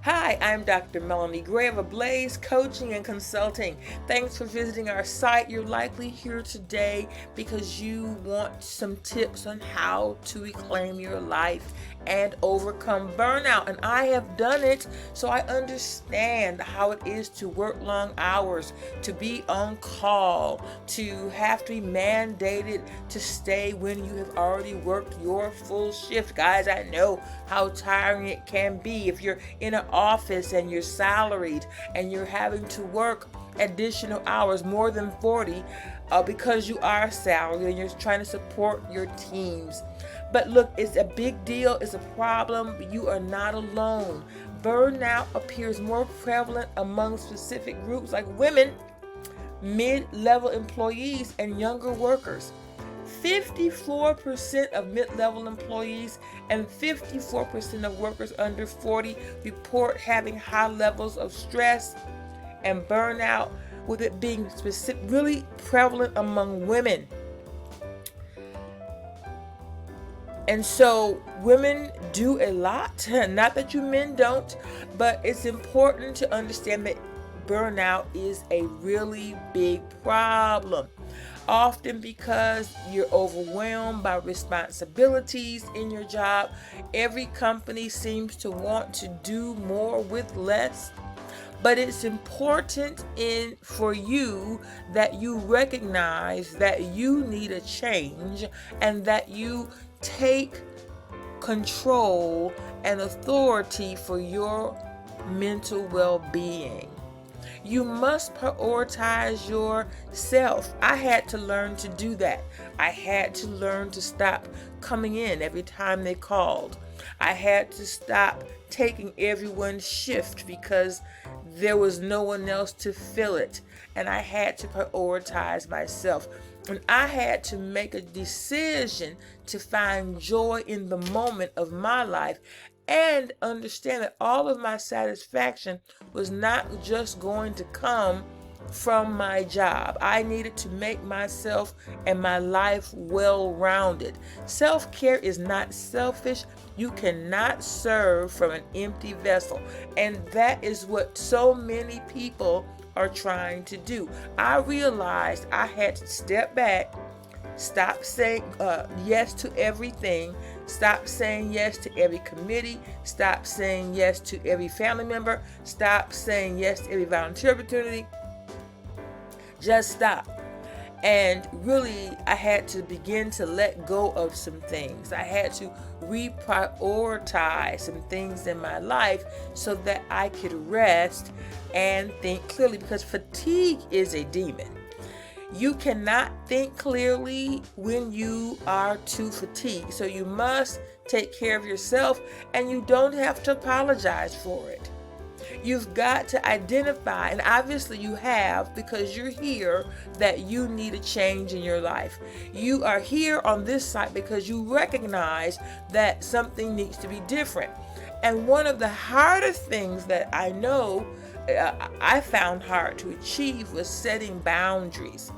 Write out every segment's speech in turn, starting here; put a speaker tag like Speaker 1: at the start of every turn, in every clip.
Speaker 1: Hi, I'm Dr. Melanie Gray of Ablaze Coaching and Consulting. Thanks for visiting our site. You're likely here today because you want some tips on how to reclaim your life and overcome burnout. And I have done it, so I understand how it is to work long hours, to be on call, to have to be mandated to stay when you have already worked your full shift. Guys, I know how tiring it can be if you're in an office and you're salaried and you're having to work additional hours, more than 40, because you are salaried and you're trying to support your teams. But look, it's a big deal, it's a problem, but you are not alone. Burnout appears more prevalent among specific groups like women, mid-level employees, and younger workers. 54% of mid-level employees and 54% of workers under 40 report having high levels of stress and burnout, with it being really prevalent among women. And so women do a lot, not that you men don't, but it's important to understand that burnout is a really big problem. Often because you're overwhelmed by responsibilities in your job. Every company seems to want to do more with less. But it's important for you that you recognize that you need a change and that you take control and authority for your mental well-being. You must prioritize yourself. I had to learn to do that. I had to learn to stop coming in every time they called. I had to stop taking everyone's shift because there was no one else to fill it. And I had to prioritize myself. And I had to make a decision to find joy in the moment of my life and understand that all of my satisfaction was not just going to come from my job. I needed to make myself and my life well-rounded. Self-care is not selfish. You cannot serve from an empty vessel. And that is what so many people are trying to do. I realized I had to step back, stop saying yes to everything, stop saying yes to every committee, stop saying yes to every family member, stop saying yes to every volunteer opportunity. Just stop. And really, I had to begin to let go of some things. I had to reprioritize some things in my life so that I could rest and think clearly, because fatigue is a demon. You cannot think clearly when you are too fatigued. So you must take care of yourself, and you don't have to apologize for it. You've got to identify, and obviously you have, because you're here, that you need a change in your life. You are here on this site because you recognize that something needs to be different. And one of the hardest things that I know I found hard to achieve was setting boundaries.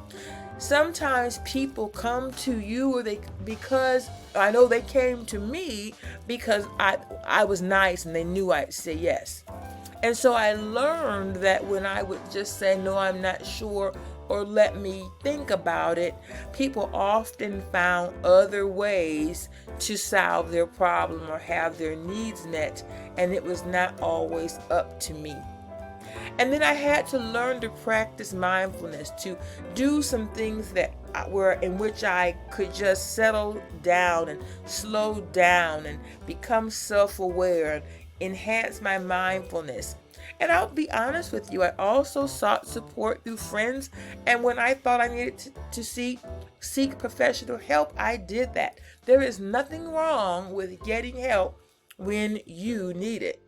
Speaker 1: Sometimes people come to you because I know they came to me because I was nice and they knew I'd say yes. And so I learned that when I would just say, no, I'm not sure, or let me think about it, people often found other ways to solve their problem or have their needs met, and it was not always up to me. And then I had to learn to practice mindfulness, to do some things that were in which I could just settle down and slow down and become self-aware and enhance my mindfulness. And I'll be honest with you, I also sought support through friends, and when I thought I needed to seek professional help, I did that. There is nothing wrong with getting help when you need it.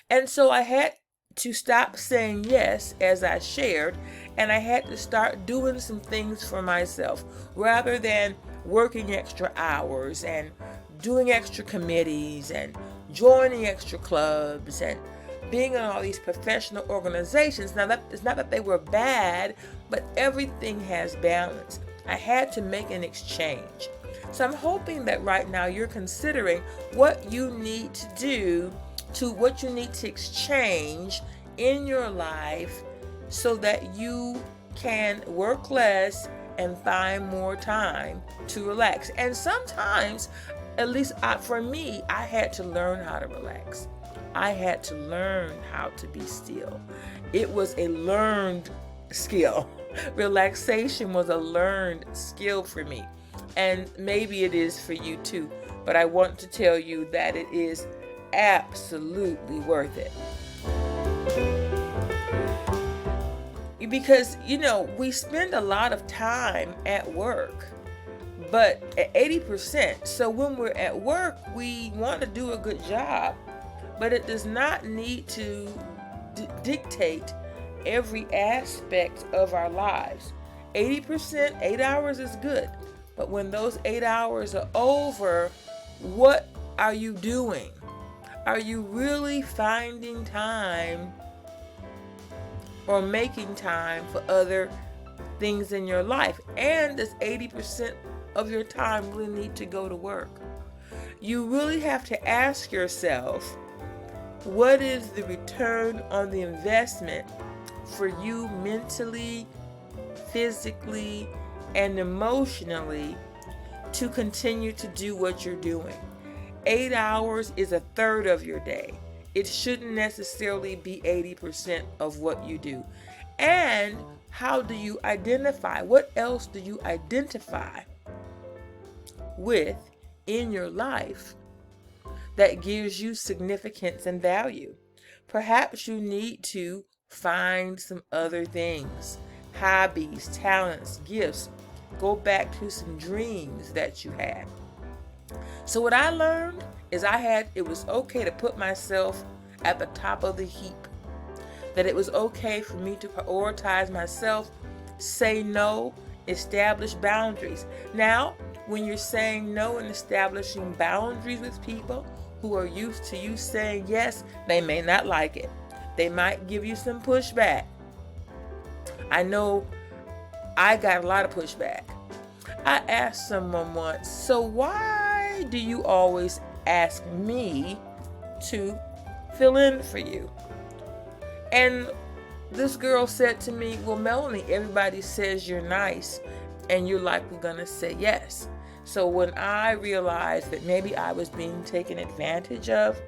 Speaker 1: And so I had to stop saying yes, as I shared, and I had to start doing some things for myself rather than working extra hours and doing extra committees and joining extra clubs and being in all these professional organizations. Now, it's not that they were bad, but everything has balance. I had to make an exchange. So I'm hoping that right now you're considering what you need to do to what you need to exchange in your life so that you can work less and find more time to relax. And sometimes, at least for me, I had to learn how to relax. I had to learn how to be still. It was a learned skill. Relaxation was a learned skill for me. And maybe it is for you too. But I want to tell you that it is absolutely worth it. Because, we spend a lot of time at work, but at 80%. So when we're at work, we want to do a good job, but it does not need to dictate every aspect of our lives. 80%, 8 hours is good. But when those 8 hours are over, what are you doing? Are you really finding time or making time for other things in your life? And does 80% of your time really need to go to work? You really have to ask yourself, what is the return on the investment for you mentally, physically, and emotionally to continue to do what you're doing? 8 hours is a third of your day. It shouldn't necessarily be 80% of what you do. And how do you identify? What else do you identify with in your life that gives you significance and value? Perhaps you need to find some other things, hobbies, talents, gifts. Go back to some dreams that you had. So what I learned is it was okay to put myself at the top of the heap. That it was okay for me to prioritize myself, say no, establish boundaries. Now, when you're saying no and establishing boundaries with people who are used to you saying yes, they may not like it. They might give you some pushback. I know I got a lot of pushback. I asked someone once, so why do you always ask me to fill in for you? And this girl said to me, well, Melanie, everybody says you're nice and you're likely gonna say yes. So when I realized that maybe I was being taken advantage of,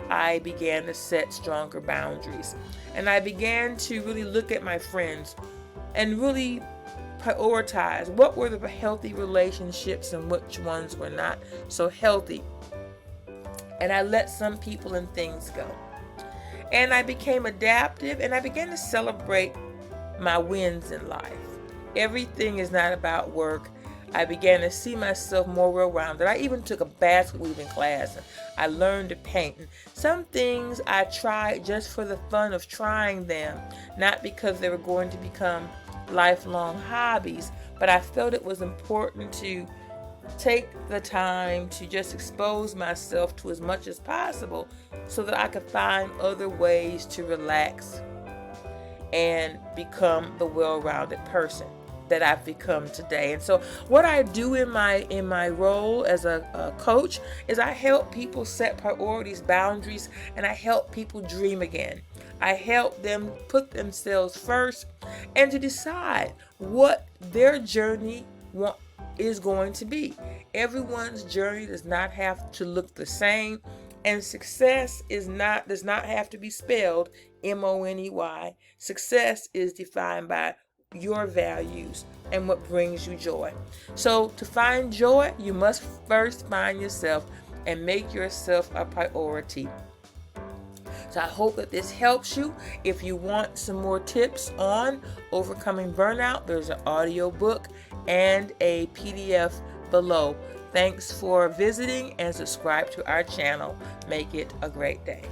Speaker 1: I began to set stronger boundaries. And I began to really look at my friends and really prioritize what were the healthy relationships and which ones were not so healthy. And I let some people and things go. And I became adaptive and I began to celebrate my wins in life. Everything is not about work. I began to see myself more well-rounded. I even took a basket weaving class and I learned to paint. And some things I tried just for the fun of trying them, not because they were going to become lifelong hobbies, but I felt it was important to take the time to just expose myself to as much as possible so that I could find other ways to relax and become the well-rounded person that I've become today. And so what I do in my role as a coach is I help people set priorities, boundaries, and I help people dream again. I help them put themselves first and to decide what their journey is going to be. Everyone's journey does not have to look the same, and success does not have to be spelled MONEY. Success is defined by your values and what brings you joy. So to find joy, you must first find yourself and make yourself a priority. So I hope that this helps you. If you want some more tips on overcoming burnout, there's an audio book and a PDF below. Thanks for visiting and subscribe to our channel. Make it a great day.